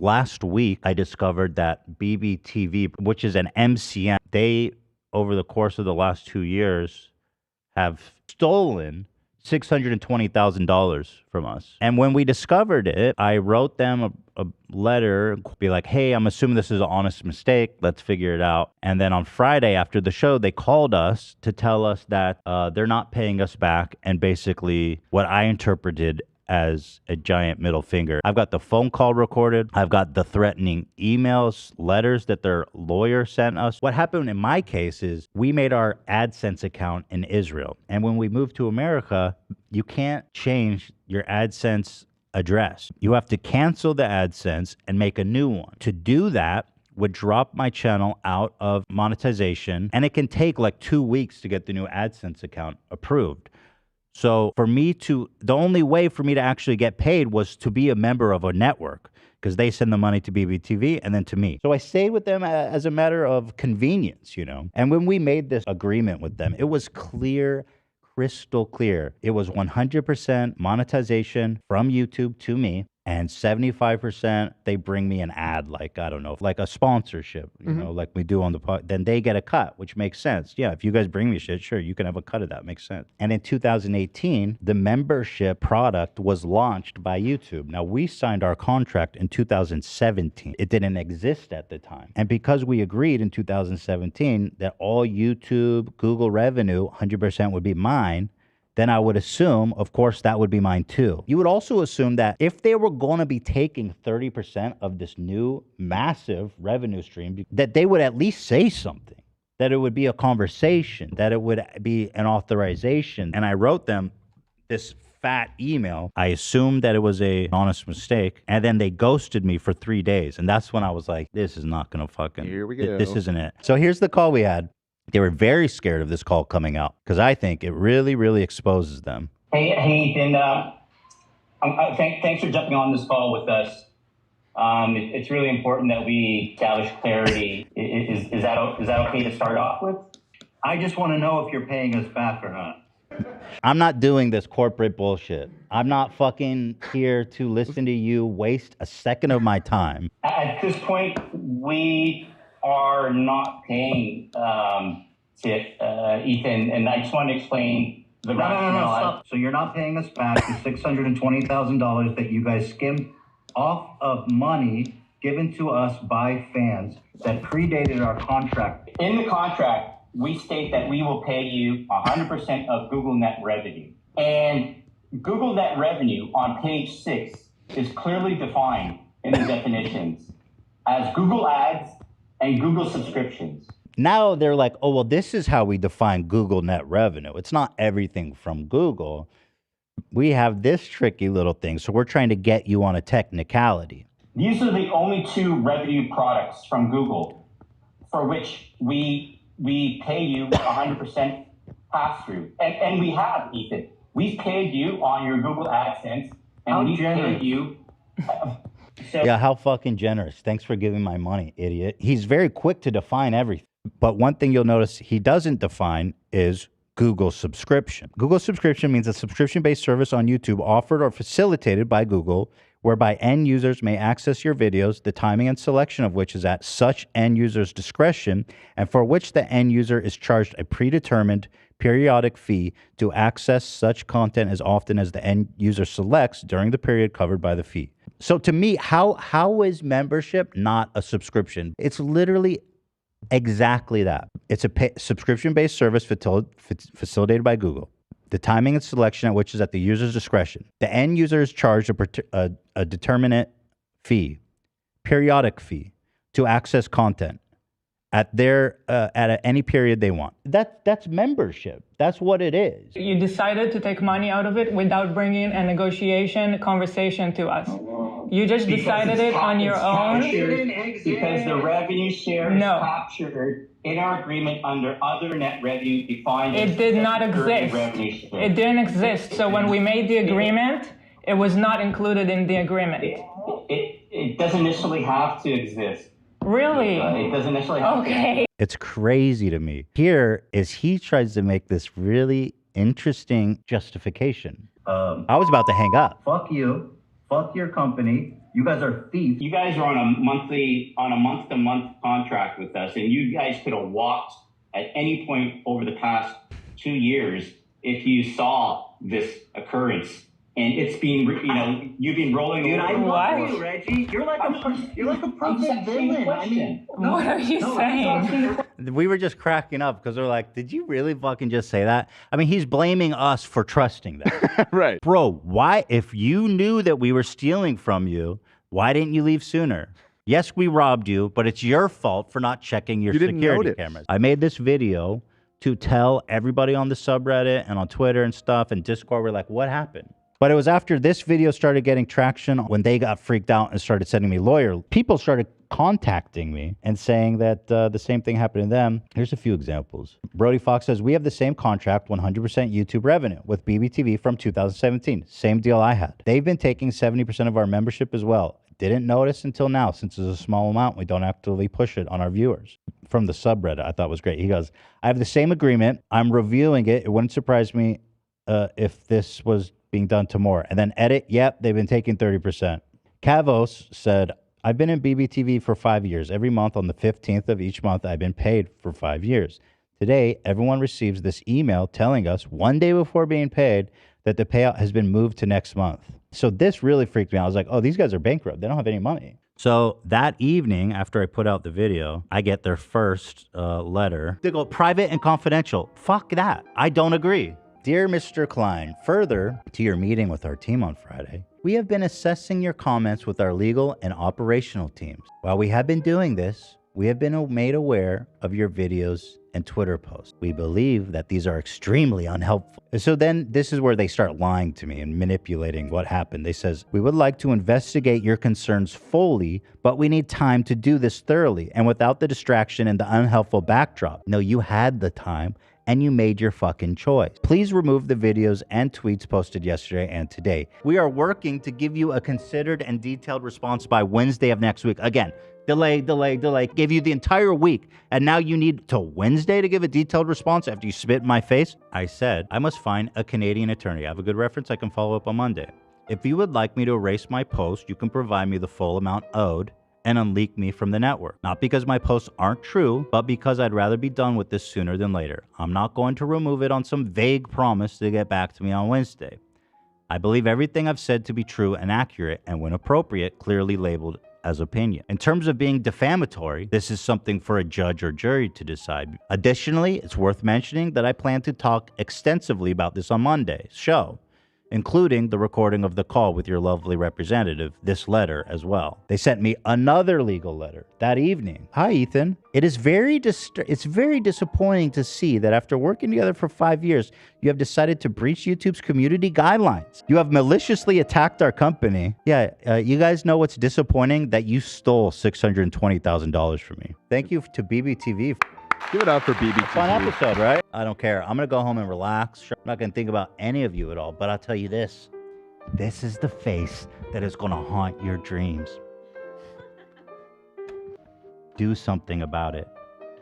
Last week, I discovered that BBTV, which is an MCN, they, over the course of the last 2 years, have stolen $620,000 from us. And when we discovered it, I wrote them a letter, be like, hey, I'm assuming this is an honest mistake. Let's figure it out. And then on Friday after the show, they called us to tell us that they're not paying us back. And basically what I interpreted as a giant middle finger. I've got the phone call recorded. I've got the threatening emails, letters that their lawyer sent us. What happened in my case is we made our AdSense account in Israel. And when we moved to America, you can't change your AdSense address. You have to cancel the AdSense and make a new one. To do that would drop my channel out of monetization. And it can take like 2 weeks to get the new AdSense account approved. So for me the only way for me to actually get paid was to be a member of a network because they send the money to BBTV and then to me. So I stayed with them as a matter of convenience, you know. And when we made this agreement with them, it was clear, crystal clear. It was 100% monetization from YouTube to me. And 75%, they bring me an ad, like, I don't know, like a sponsorship, you know, like we do on the pod. Then they get a cut, which makes sense. Yeah, if you guys bring me shit, sure, you can have a cut of that. Makes sense. And in 2018, the membership product was launched by YouTube. Now, we signed our contract in 2017. It didn't exist at the time. And because we agreed in 2017 that all YouTube, Google revenue, 100% would be mine, then I would assume, of course, that would be mine too. You would also assume that if they were going to be taking 30% of this new massive revenue stream, that they would at least say something, that it would be a conversation, that it would be an authorization. And I wrote them this fat email. I assumed that it was an honest mistake. And then they ghosted me for 3 days. And that's when I was like, this is not going to fucking, here we go. This isn't it. So here's the call we had. They were very scared of this call coming out because I think it really, really exposes them. Hey, Ethan. Thanks for jumping on this call with us. It's really important that we establish clarity. Is that okay to start off with? I just want to know if you're paying us back or not. I'm not doing this corporate bullshit. I'm not fucking here to listen to you waste a second of my time. At this point, we are not paying Ethan, and I just want to explain the rationale. No, stop. So you're not paying us back the $620,000 that you guys skimmed off of money given to us by fans that predated our contract. In the contract, we state that we will pay you 100% of Google net revenue. And Google net revenue on page 6 is clearly defined in the definitions as Google ads and Google subscriptions. Now they're like, oh, well, this is how we define Google net revenue. It's not everything from Google. We have this tricky little thing. So we're trying to get you on a technicality. These are the only 2 revenue products from Google for which we pay you 100% pass through. And we have, Ethan. We've paid you on your Google AdSense and we've paid you. Yeah, how fucking generous. Thanks for giving my money, idiot. He's very quick to define everything. But one thing you'll notice he doesn't define is Google subscription. Google subscription means a subscription-based service on YouTube offered or facilitated by Google, whereby end users may access your videos, the timing and selection of which is at such end user's discretion, and for which the end user is charged a predetermined periodic fee to access such content as often as the end user selects during the period covered by the fee. So to me, how is membership not a subscription? It's literally exactly that. It's a subscription-based service facilitated by Google. The timing and selection at which is at the user's discretion. The end user is charged a determinate fee, periodic fee, to access content at any period they want. That's membership. That's what it is. You decided to take money out of it without bringing a negotiation conversation to us. You just decided it on your own. Because the revenue share is captured in our agreement under other net revenue defined. It did not exist. It didn't exist. So when we made the agreement, it was not included in the agreement. It doesn't necessarily have to exist. Really? It doesn't necessarily have to. It's crazy to me. Here is he tries to make this really interesting justification. I was about to hang up. Fuck you. Fuck your company. You guys are thieves. You guys are on a month-to-month contract with us, and you guys could have walked at any point over the past 2 years if you saw this occurrence. And it's been, you've been rolling Dude, over. I What? love you, Reggie. You're like a perfect villain. I mean, What are you saying? We were just cracking up because we're like, did you really fucking just say that? I mean, he's blaming us for trusting them. Right. Bro, why, if you knew that we were stealing from you, why didn't you leave sooner? Yes, we robbed you, but it's your fault for not checking your didn't security notice. cameras. I made this video to tell everybody on the subreddit and on Twitter and stuff and Discord. We're like, what happened? But it was after this video started getting traction when they got freaked out and started sending me lawyers. People started contacting me and saying that the same thing happened to them. Here's a few examples. Brody Fox says, we have the same contract, 100% YouTube revenue with BBTV from 2017. Same deal I had. They've been taking 70% of our membership as well. Didn't notice until now, since it's a small amount. We don't actively push it on our viewers. From the subreddit, I thought was great. He goes, I have the same agreement. I'm reviewing it. It wouldn't surprise me if this was being done to more. And then edit, yep, they've been taking 30%. Kavos said, I've been in BBTV for 5 years. Every month on the 15th of each month, I've been paid for 5 years. Today, everyone receives this email telling us 1 day before being paid that the payout has been moved to next month. So this really freaked me out. I was like, oh, these guys are bankrupt. They don't have any money. So that evening, after I put out the video, I get their first letter. They go, private and confidential. Fuck that. I don't agree. Dear Mr. Klein, further to your meeting with our team on Friday, we have been assessing your comments with our legal and operational teams. While we have been doing this, we have been made aware of your videos and Twitter posts. We believe that these are extremely unhelpful. And so then this is where they start lying to me and manipulating what happened. They says, we would like to investigate your concerns fully, but we need time to do this thoroughly and without the distraction and the unhelpful backdrop. No, you had the time and you made your fucking choice. Please remove the videos and tweets posted yesterday and today. We are working to give you a considered and detailed response by Wednesday of next week. Again, delay, give you the entire week. And now you need till Wednesday to give a detailed response after you spit in my face? I said, I must find a Canadian attorney. I have a good reference. I can follow up on Monday. If you would like me to erase my post, you can provide me the full amount owed and unleak me from the network. Not because my posts aren't true, but because I'd rather be done with this sooner than later. I'm not going to remove it on some vague promise to get back to me on Wednesday. I believe everything I've said to be true and accurate, and when appropriate, clearly labeled as opinion. In terms of being defamatory, this is something for a judge or jury to decide. Additionally, it's worth mentioning that I plan to talk extensively about this on Monday's show, including the recording of the call with your lovely representative, this letter as well. They sent me another legal letter that evening. Hi, Ethan. It is very disappointing to see that after working together for 5 years, you have decided to breach YouTube's community guidelines. You have maliciously attacked our company. Yeah, you guys know what's disappointing? That you stole $620,000 from me. Thank you to BBTV. Give it up for BBTV. Fun episode, right? I don't care. I'm going to go home and relax. I'm not going to think about any of you at all, but I'll tell you this. This is the face that is going to haunt your dreams. Do something about it.